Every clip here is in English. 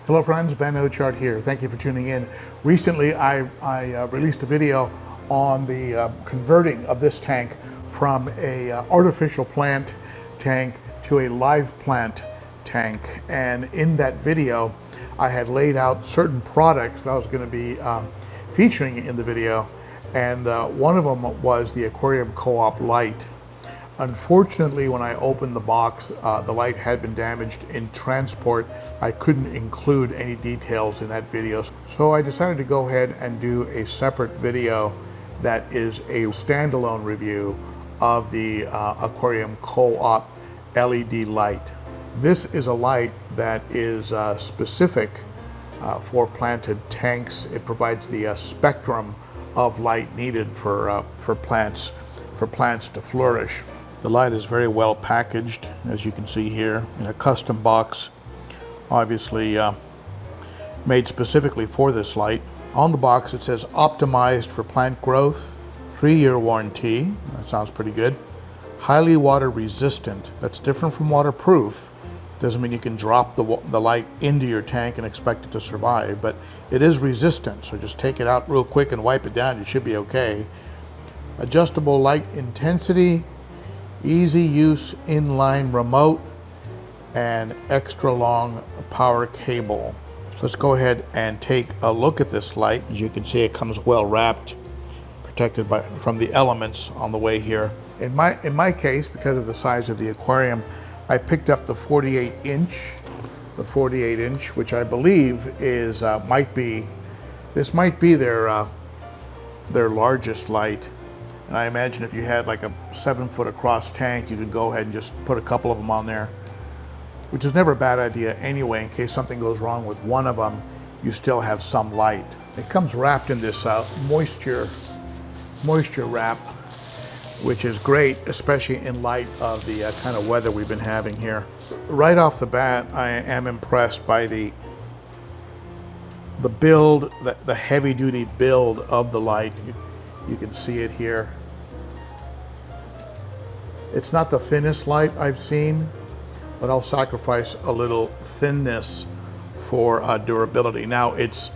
Hello friends, Ben Ochart here. Thank you for tuning in. Recently I released a video on the converting of this tank from a artificial plant tank to a live plant tank. And in that video I had laid out certain products that I was going to be featuring in the video. And one of them was the Aquarium Co-Op light. Unfortunately, when I opened the box, the light had been damaged in transport. I couldn't include any details in that video. So I decided to go ahead and do a separate video that is a standalone review of the Aquarium Co-Op LED light. This is a light that is specific for planted tanks. It provides the spectrum of light needed for plants to flourish. The light is very well packaged, as you can see here, in a custom box, obviously made specifically for this light. On the box it says optimized for plant growth, 3-year warranty. That sounds pretty good. Highly water resistant. That's different from waterproof. Doesn't mean you can drop the light into your tank and expect it to survive, but it is resistant, so just take it out real quick and wipe it down. You should be okay. Adjustable light intensity, easy use inline remote, and extra long power cable. So let's go ahead and take a look at this light. As you can see, it comes well wrapped, protected from the elements on the way here. In my case, because of the size of the aquarium, I picked up the 48 inch, which I believe is might be their largest light. And I imagine if you had like a 7-foot across tank, you could go ahead and just put a couple of them on there, which is never a bad idea anyway. In case something goes wrong with one of them, you still have some light. It comes wrapped in this moisture wrap, which is great, especially in light of the kind of weather we've been having here. Right off the bat, I am impressed by the build, the heavy-duty build of the light. You can see it here. It's not the thinnest light I've seen, but I'll sacrifice a little thinness for durability. Now it's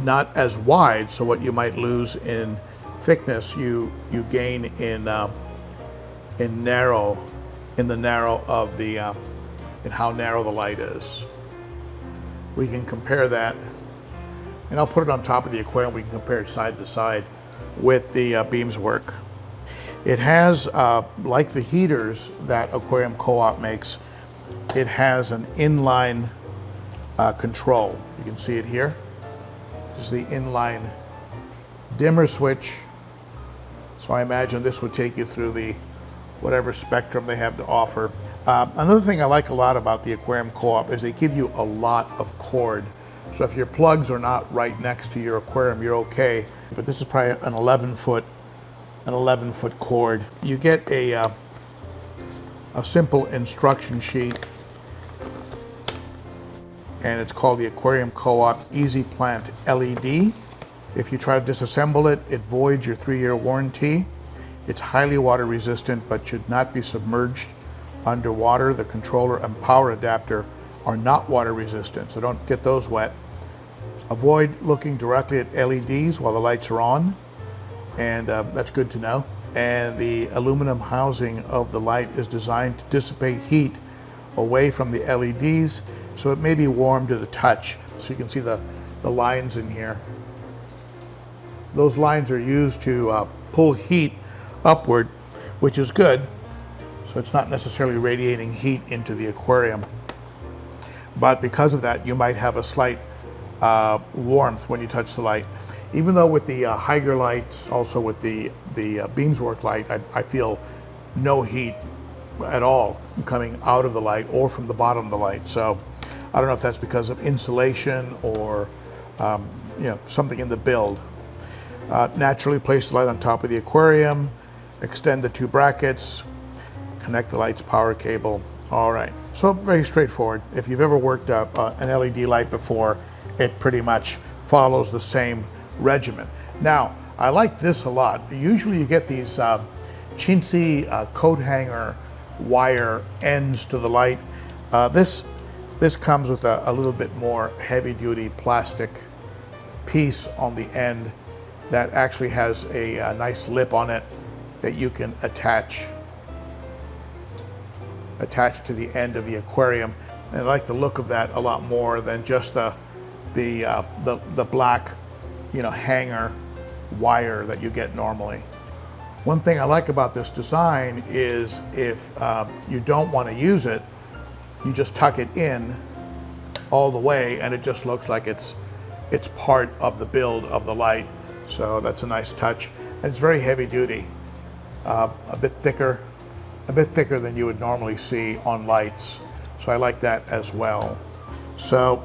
not as wide, so what you might lose in thickness, you gain in the narrow of the in how narrow the light is. We can compare that, and I'll put it on top of the aquarium. We can compare it side to side with the Beamswork. It has, like the heaters that Aquarium Co-Op makes, it has an inline control. You can see it here. This is the inline dimmer switch. So I imagine this would take you through the whatever spectrum they have to offer. Another thing I like a lot about the Aquarium Co-Op is they give you a lot of cord. So if your plugs are not right next to your aquarium, you're okay. But this is probably an 11-foot cord. You get a simple instruction sheet, and it's called the Aquarium Co-Op Easy Plant LED. If you try to disassemble it, it voids your 3-year warranty. It's highly water resistant, but should not be submerged underwater. The controller and power adapter are not water resistant, so don't get those wet. Avoid looking directly at LEDs while the lights are on, and that's good to know. And the aluminum housing of the light is designed to dissipate heat away from the LEDs, so it may be warm to the touch. So you can see the lines in here. Those lines are used to pull heat upward, which is good. So it's not necessarily radiating heat into the aquarium. But because of that, you might have a slight warmth when you touch the light. Even though with the Hygger lights, also with the Beamswork light, I feel no heat at all coming out of the light or from the bottom of the light. So I don't know if that's because of insulation or something in the build. Naturally place the light on top of the aquarium, extend the 2 brackets, connect the light's power cable. All right, so very straightforward. If you've ever worked up an LED light before, it pretty much follows the same regimen. Now, I like this a lot. Usually you get these chintzy coat hanger wire ends to the light. This This comes with a little bit more heavy-duty plastic piece on the end that actually has a nice lip on it that you can attach to the end of the aquarium. And I like the look of that a lot more than just the black, hanger wire that you get normally. One thing I like about this design is if you don't want to use it, you just tuck it in all the way and it just looks like it's part of the build of the light. So that's a nice touch. And it's very heavy duty, a bit thicker than you would normally see on lights. So I like that as well. So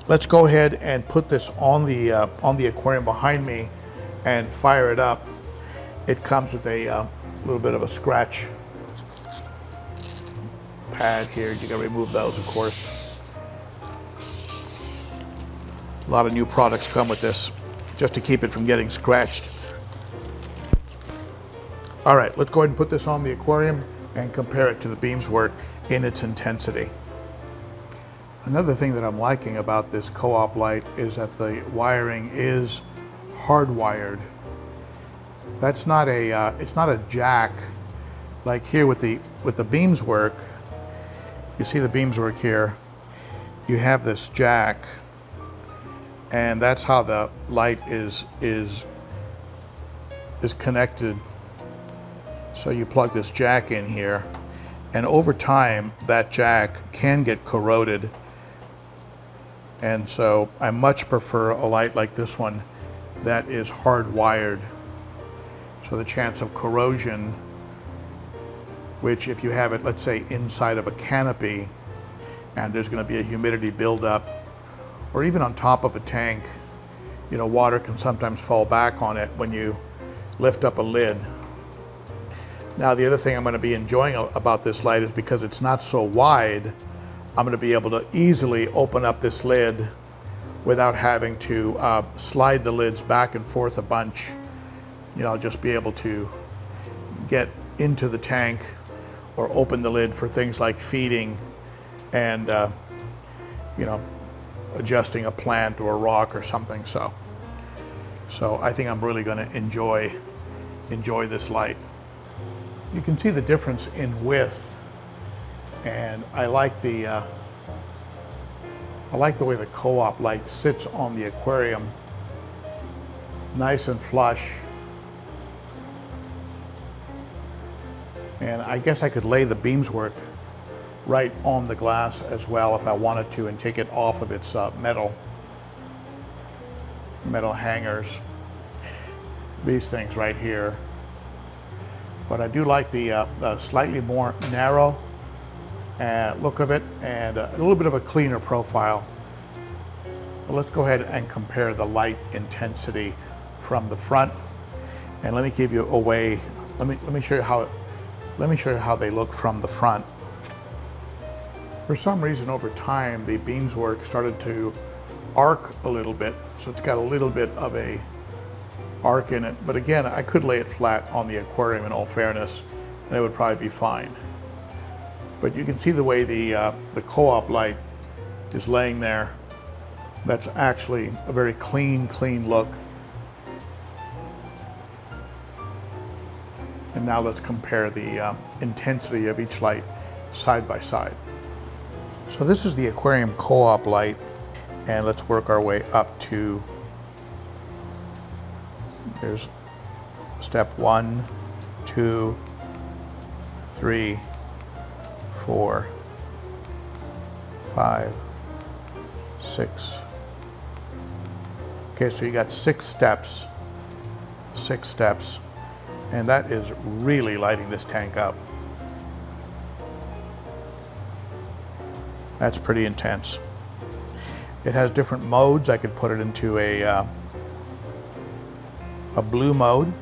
let's go ahead and put this on the aquarium behind me and fire it up. It comes with a little bit of a scratch pad here. You gotta remove those, of course. A lot of new products come with this just to keep it from getting scratched. All right, let's go ahead and put this on the aquarium and compare it to the Beamswork in its intensity. Another thing that I'm liking about this Co-op light is that the wiring is hardwired. That's not it's not a jack like here with the Beamswork. You see the Beamswork here. You have this jack, and that's how the light is connected. So you plug this jack in here, and over time that jack can get corroded. And so I much prefer a light like this one that is hardwired. So the chance of corrosion, which if you have it, let's say inside of a canopy, and there's going to be a humidity buildup, or even on top of a tank, water can sometimes fall back on it when you lift up a lid. Now the other thing I'm going to be enjoying about this light is because it's not so wide, I'm going to be able to easily open up this lid without having to slide the lids back and forth a bunch. I'll just be able to get into the tank or open the lid for things like feeding and adjusting a plant or a rock or something. So I think I'm really going to enjoy this light. You can see the difference in width, and I like the way the Co-op light sits on the aquarium, nice and flush. And I guess I could lay the Beamswork right on the glass as well if I wanted to, and take it off of its metal hangers. These things right here. But I do like the slightly more narrow look of it, and a little bit of a cleaner profile. But let's go ahead and compare the light intensity from the front, and let me give you a way. Let me show you how they look from the front. For some reason, over time, the Beamswork started to arc a little bit, so it's got a little bit of a arc in it. But again, I could lay it flat on the aquarium in all fairness, and it would probably be fine. But you can see the way the Co-op light is laying there. That's actually a very clean look. And now let's compare the intensity of each light side by side. So this is the Aquarium Co-op light, and let's work our way up to, there's step 1, 2, 3, 4, 5, 6. Okay, so you got 6 steps, and that is really lighting this tank up. That's pretty intense. It has different modes. I could put it into a blue mode.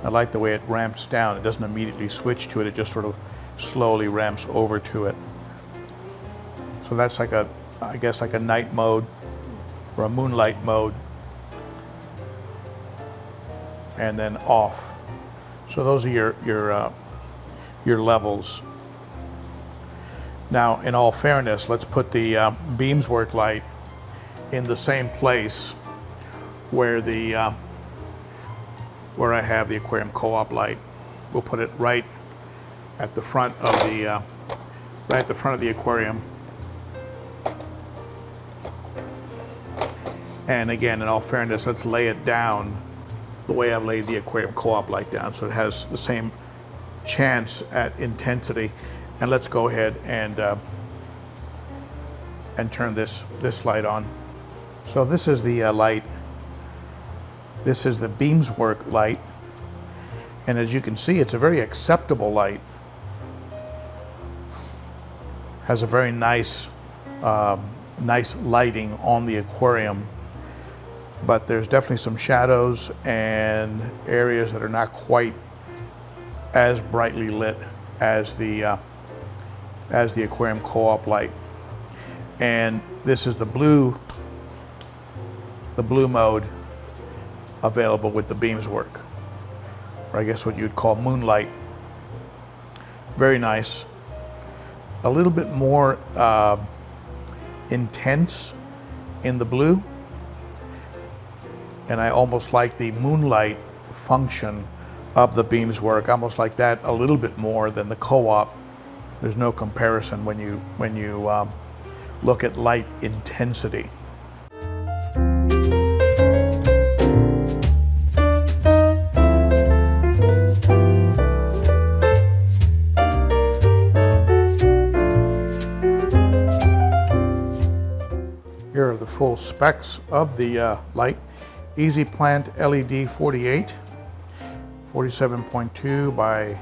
I like the way it ramps down. It doesn't immediately switch to it. It just sort of slowly ramps over to it. So that's like I guess like a night mode or a moonlight mode. And then off. So those are your levels. Now, in all fairness, let's put the Beamswork light in the same place where where I have the Aquarium Co-Op light. We'll put it right at the front of the aquarium. And again, in all fairness, let's lay it down the way I've laid the Aquarium Co-Op light down, so it has the same chance at intensity. And let's go ahead and turn this light on. So this is the light. This is the Beamswork light, and as you can see, it's a very acceptable light. Has a very nice lighting on the aquarium, but there's definitely some shadows and areas that are not quite as brightly lit as the Aquarium Co-Op light. And this is the blue mode available with the Beamswork, or I guess what you'd call moonlight. Very nice. A little bit more intense in the blue, and I almost like the moonlight function of the Beamswork. I almost like that a little bit more than the Co-Op. There's no comparison when you look at light intensity. Here are the full specs of the light. Easy Plant LED 48, 47.2 by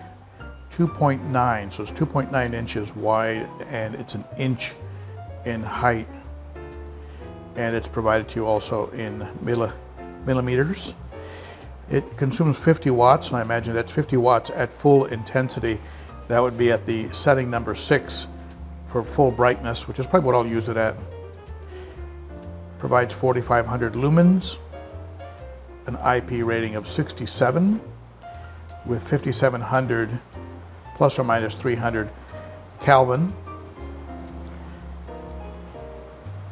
2.9, so it's 2.9 inches wide, and it's an inch in height, and it's provided to you also in millimeters. It consumes 50 watts, and I imagine that's 50 watts at full intensity. That would be at the setting number 6 for full brightness, which is probably what I'll use it at. Provides 4,500 lumens, an IP rating of 67, with 5,700 plus or minus 300 Kelvin,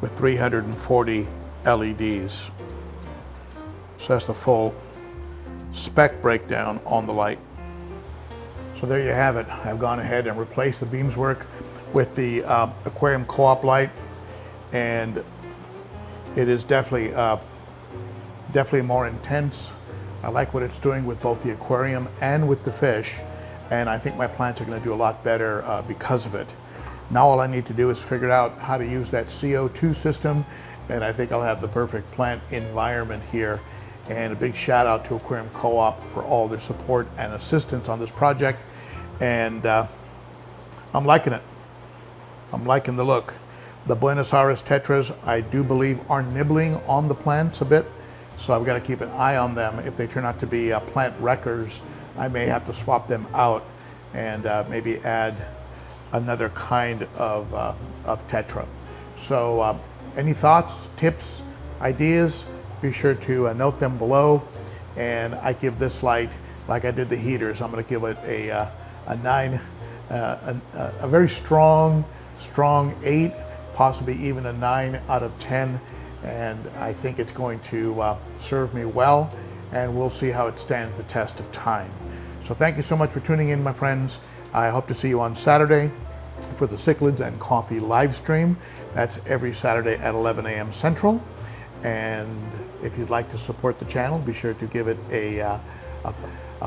with 340 LEDs. So that's the full spec breakdown on the light. So there you have it. I've gone ahead and replaced the Beamswork with the Aquarium Co-Op light, and it is definitely more intense. I like what it's doing with both the aquarium and with the fish, and I think my plants are going to do a lot better because of it. Now all I need to do is figure out how to use that CO2 system, and I think I'll have the perfect plant environment here. And a big shout out to Aquarium Co-Op for all their support and assistance on this project. And I'm liking it. I'm liking the look. The Buenos Aires tetras, I do believe, are nibbling on the plants a bit, so I've got to keep an eye on them. If they turn out to be plant wreckers, I may have to swap them out and maybe add another kind of tetra. So any thoughts, tips, ideas, be sure to note them below. And I give this light, like I did the heaters, I'm going to give it a 9, a very strong 8, possibly even a 9 out of 10. And I think it's going to serve me well, and we'll see how it stands the test of time. So thank you so much for tuning in, my friends. I hope to see you on Saturday for the Cichlids and Coffee live stream. That's every Saturday at 11 a.m. Central. And if you'd like to support the channel, be sure to give it a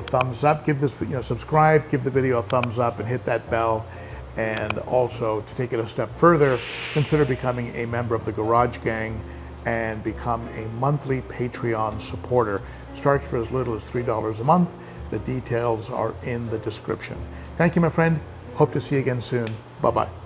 thumbs up. Give this, subscribe, give the video a thumbs up, and hit that bell. And also, to take it a step further, consider becoming a member of the Garage Gang and become a monthly Patreon supporter. Starts for as little as $3 a month. The details are in the description. Thank you, my friend. Hope to see you again soon. Bye-bye.